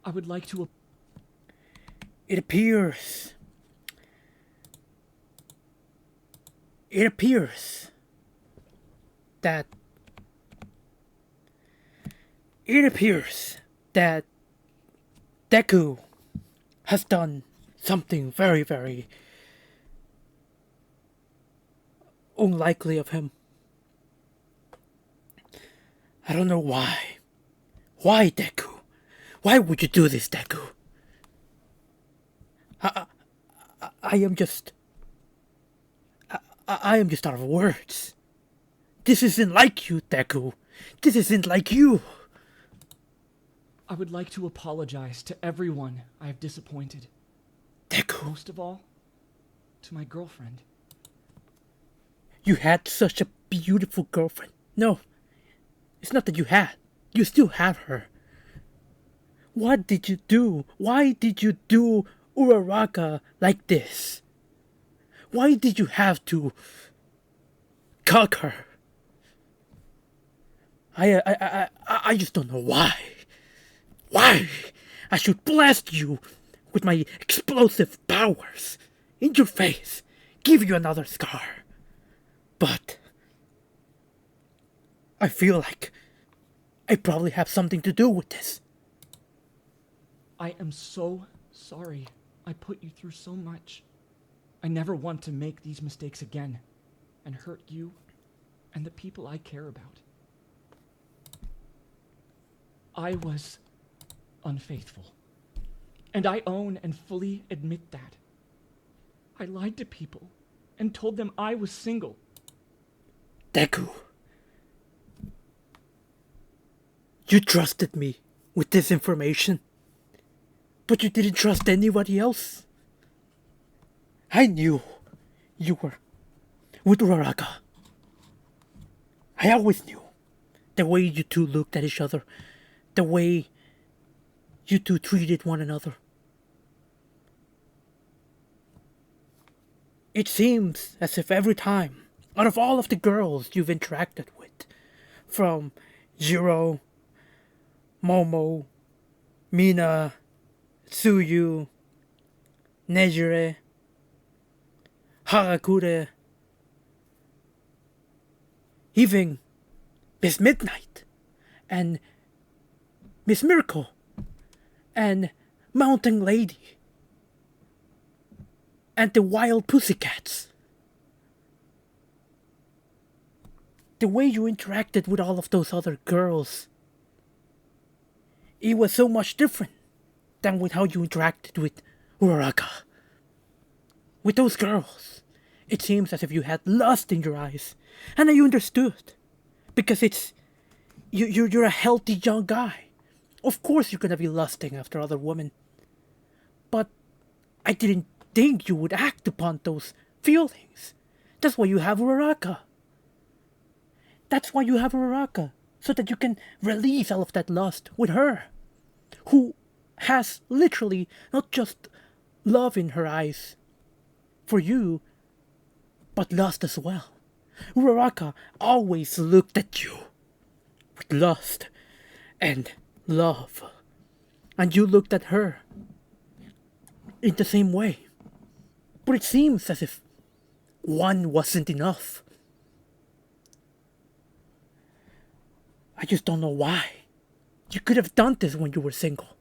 I would like to... It appears... It appears that... It appears that Deku has done something very, very unlikely of him. I don't know why. Why, Deku? Why would you do this, Deku? I am just... I am just out of words. This isn't like you, Deku. This isn't like you. I would like to apologize to everyone I have disappointed. Deku. Most of all, to my girlfriend. You had such a beautiful girlfriend. No, it's not that you had. You still have her. What did you do? Why did you do Uraraka like this? Why did you have to cuck her? I just don't know why. Why? I should blast you with my explosive powers in your face, give you another scar. But I feel like I probably have something to do with this. I am so sorry. I put you through so much. I never want to make these mistakes again and hurt you and the people I care about. I was unfaithful, and I own and fully admit that. I lied to people and told them I was single. Deku, you trusted me with this information, but you didn't trust anybody else. I knew you were with Uraraka. I always knew. The way you two looked at each other, the way you two treated one another. It seems as if every time, out of all of the girls you've interacted with, from Jiro, Momo, Mina, Tsuyu, Nejire, Harakure, even Miss Midnight, and Miss Miracle, and Mountain Lady, and the Wild Pussycats. The way you interacted with all of those other girls, it was so much different than with how you interacted with Uraraka. With those girls, it seems as if you had lust in your eyes, and I understood, because you're a healthy young guy. Of course you're gonna be lusting after other women. But I didn't think you would act upon those feelings. That's why you have Uraraka. That's why you have Uraraka. So that you can release all of that lust with her. Who has literally not just love in her eyes for you, but lust as well. Uraraka always looked at you with lust and love. And you looked at her in the same way. But it seems as if one wasn't enough. I just don't know why. You could have done this when you were single.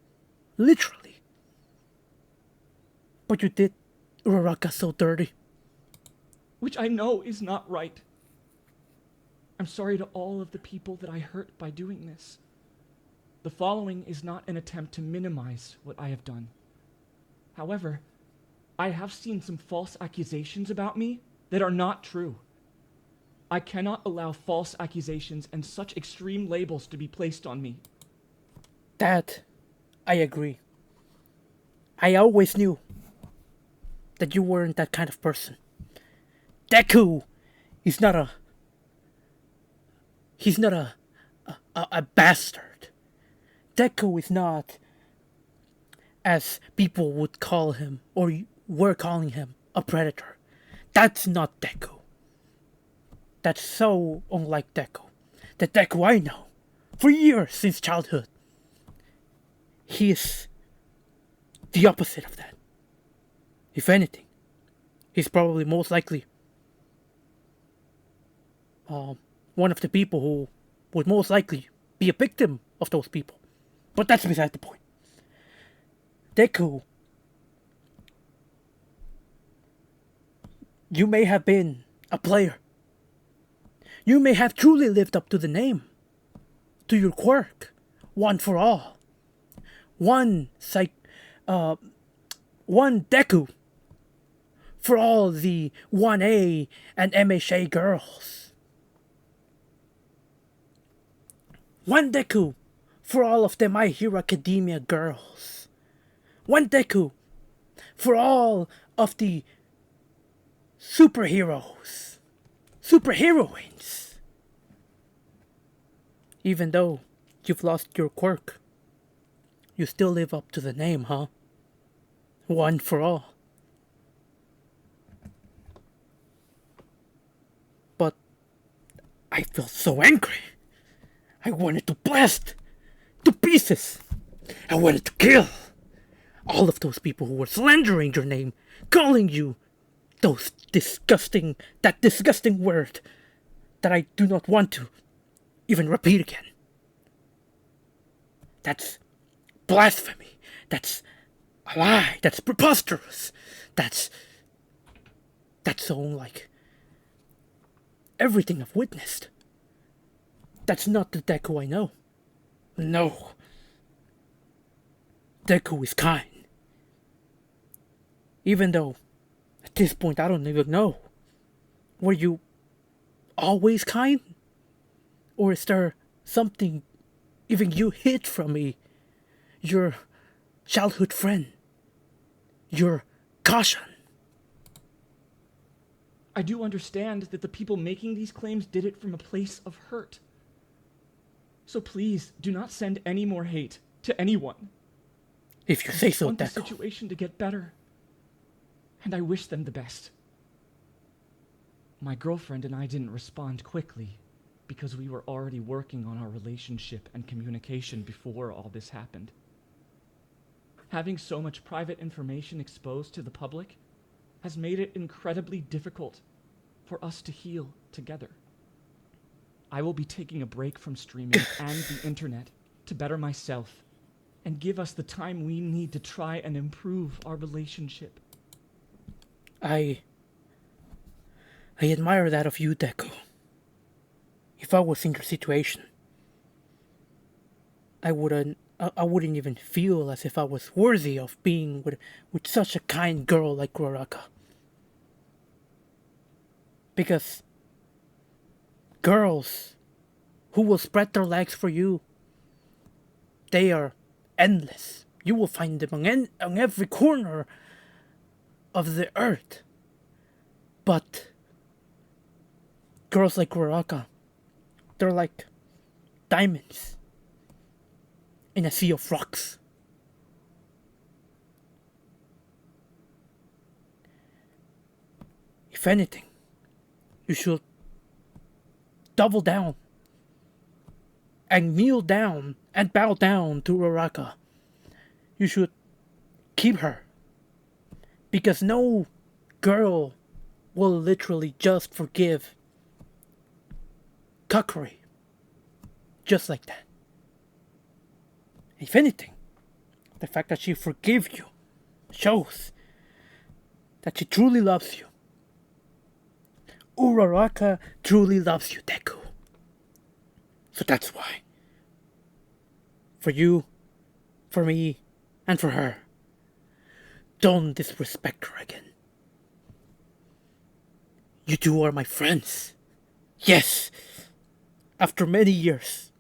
Literally. But you did Uraraka so dirty. Which I know is not right. I'm sorry to all of the people that I hurt by doing this. The following is not an attempt to minimize what I have done. However, I have seen some false accusations about me that are not true. I cannot allow false accusations and such extreme labels to be placed on me. That, I agree. I always knew that you weren't that kind of person. Deku is not a... He's not a bastard. Deku is not, as people would call him, or were calling him, a predator. That's not Deku. That's so unlike Deku. The Deku I know, for years since childhood. He is the opposite of that. If anything, he's probably most likely one of the people who would most likely be a victim of those people. But that's beside the point. Deku, you may have been a player. You may have truly lived up to the name, to your quirk, one for all. One Deku for all the 1A and MHA girls. One Deku for all of the My Hero Academia girls. One Deku for all of the superheroes, superheroines. Even though you've lost your quirk, you still live up to the name, huh? One for all. But I felt so angry. I wanted to blast to pieces. I wanted to kill all of those people who were slandering your name, calling you that disgusting word that I do not want to even repeat again. That's blasphemy. That's a lie. That's preposterous. That's so unlike everything I've witnessed. That's not the Deku I know. No. Deku is kind. Even though, at this point, I don't even know. Were you always kind? Or is there something even you hid from me? Your childhood friend. Your caution. I do understand that the people making these claims did it from a place of hurt. So please, do not send any more hate to anyone. If you say so, I want the Deku. situation to get better. And I wish them the best. My girlfriend and I didn't respond quickly because we were already working on our relationship and communication before all this happened. Having so much private information exposed to the public has made it incredibly difficult for us to heal together. I will be taking a break from streaming and the internet to better myself and give us the time we need to try and improve our relationship. I admire that of you, Deku. If I was in your situation, I wouldn't even feel as if I was worthy of being with such a kind girl like Uraraka. Because girls who will spread their legs for you, they are endless. You will find them on every corner of the earth. But girls like Uraraka, they're like diamonds in a sea of rocks. If anything, you should double down and kneel down and bow down to Uraraka. You should keep her. Because no girl will literally just forgive cuckery. Just like that. If anything, the fact that she forgives you shows that she truly loves you. Uraraka truly loves you, Deku. So that's why. For you, for me, and for her, don't disrespect her again. You two are my friends. Yes, after many years,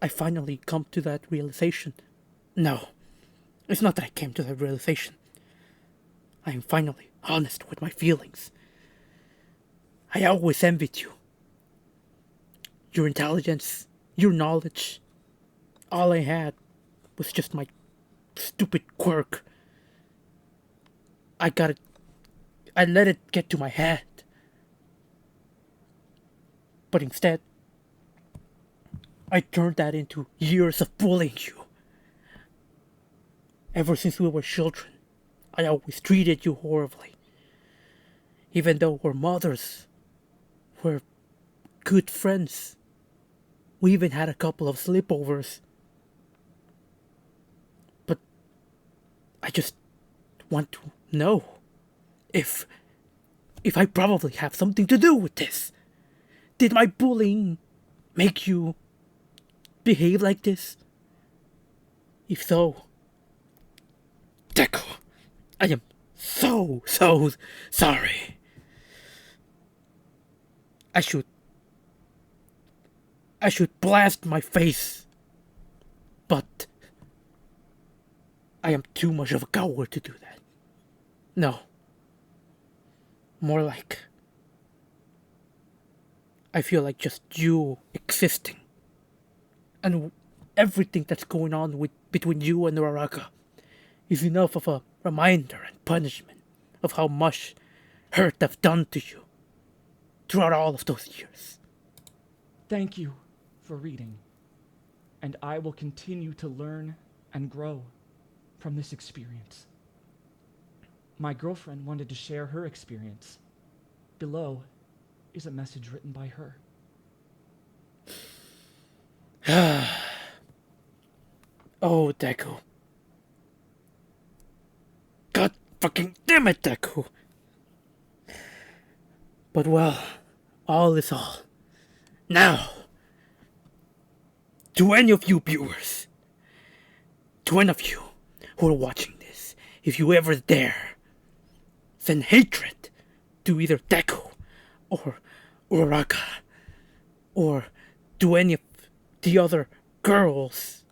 I finally come to that realization. No, it's not that I came to that realization. I am finally honest with my feelings. I always envied you. Your intelligence, your knowledge. All I had was just my stupid quirk. I let it get to my head. But instead, I turned that into years of bullying you. Ever since we were children, I always treated you horribly. Even though our mothers were good friends. We even had a couple of sleepovers. But I just want to know if I probably have something to do with this. Did my bullying make you behave like this? If so, Deku, I am so sorry. I should blast my face, but I am too much of a coward to do that. No. More like I feel like just you existing and everything that's going on between you and Uraraka is enough of a reminder and punishment of how much hurt I've done to you throughout all of those years. Thank you for reading, and I will continue to learn and grow from this experience. My girlfriend wanted to share her experience. Below is a message written by her. Oh, Deku. God fucking damn it, Deku. But well, all is all. Now, to any of you viewers, to any of you who are watching this, if you ever dare send hatred to either Deku or Uraraka or to any of the other girls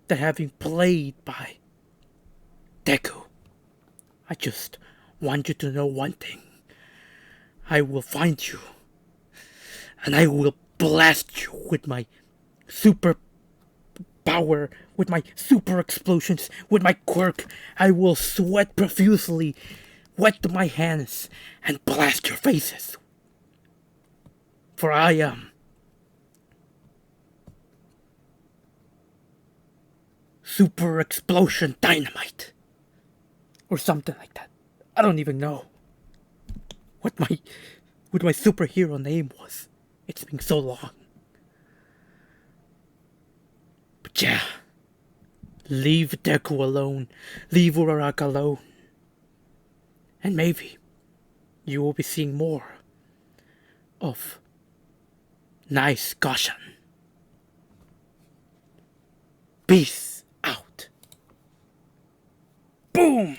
that have been played by Deku, I just want you to know one thing. I will find you and I will blast you with my super power, with my super explosions, with my quirk. I will sweat profusely, wet my hands, and blast your faces. For I am Super Explosion Dynamite. Or something like that. I don't even know what my superhero name was. It's been so long. But yeah, leave Deku alone. Leave Uraraka alone. And maybe you will be seeing more of nice Goshan. Peace out. Boom!